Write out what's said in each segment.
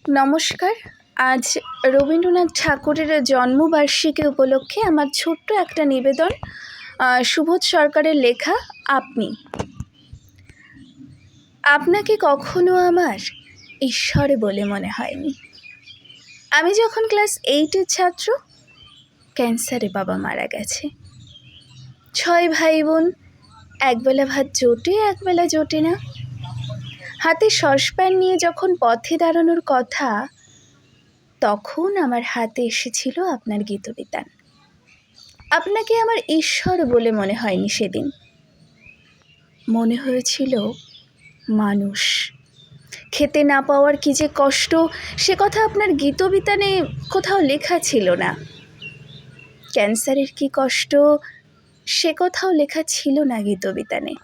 নমস্কার। আজ রবীন্দ্রনাথ ঠাকুরের জন্মবার্ষিকী উপলক্ষে আমার ছোট্ট একটা নিবেদন, সুবোধ সরকারের লেখা আপনি। আপনাকে কখনো আমার ঈশ্বর বলে মনে হয়নি। আমি যখন ক্লাস 8-এর ছাত্র, ক্যান্সারে বাবা মারা গেছে। 6 ভাই বোন, একবেলা ভাত জোটে একবেলা জোটে না। হাতে সসপ্যান নিয়ে যখন পথে দাঁড়ানোর কথা, তখন আমার হাতে এসেছিল আপনার গীতবিতান। আপনাকে আমার ঈশ্বর বলে মনে হয়নি সেদিন, মনে হয়েছিল মানুষ। খেতে না পাওয়ার কি যে কষ্ট, সে কথা আপনার গীতবিতানে কোথাও লেখা ছিল না। ক্যান্সারের কি কষ্ট, সে কথাও লেখা ছিল না গীতবিতানে।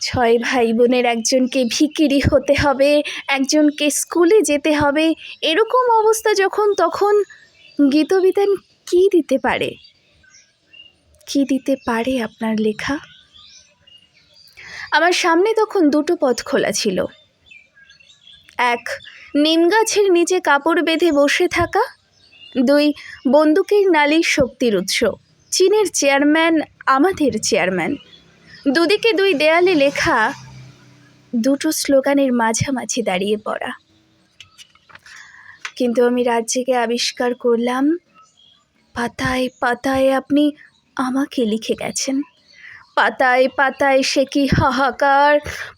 6 ভাই বোনের একজনকে ভিখিরি হতে হবে, একজনকে স্কুলে যেতে হবে, এরকম অবস্থা যখন, তখন গীতবিতান কী দিতে পারে? কী দিতে পারে আপনার লেখা? আমার সামনে তখন 2টো পথ খোলা ছিল। এক, নিম গাছের নিচে কাপড় বেঁধে বসে থাকা। 2, বন্দুকের নালির শক্তির উৎস, চীনের চেয়ারম্যান আমাদের চেয়ারম্যান। দুদিকে 2 দেয়ালে লেখা 2টো স্লোগানের মাঝামাঝি দাঁড়িয়ে পড়া। কিন্তু আমি রাত জেগে আবিষ্কার করলাম, পাতায় পাতায় আপনি আমাকে লিখে গেছেন। পাতায় পাতায় সে কি হাহাকার,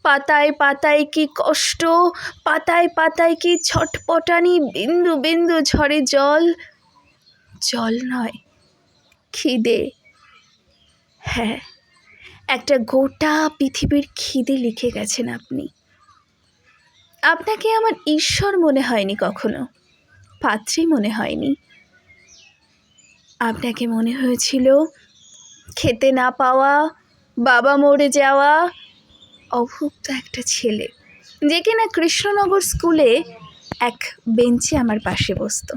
পাতায় পাতায় কি কষ্ট, পাতায় পাতায় কি ছটপটানি, বিন্দু বিন্দু ঝরে জল। জল নয়, খিদে। হ্যাঁ, একটা গোটা পৃথিবীর খিদে লিখে গেছেন আপনি। আপনাকে আমার ঈশ্বর মনে হয়নি কখনো, পাত্রী মনে হয়নি। আপনাকে মনে হয়েছিল খেতে না পাওয়া, বাবা মরে যাওয়া অভুক্ত একটা ছেলে, যে কিনা কৃষ্ণনগর স্কুলে এক বেঞ্চে আমার পাশে বসতো।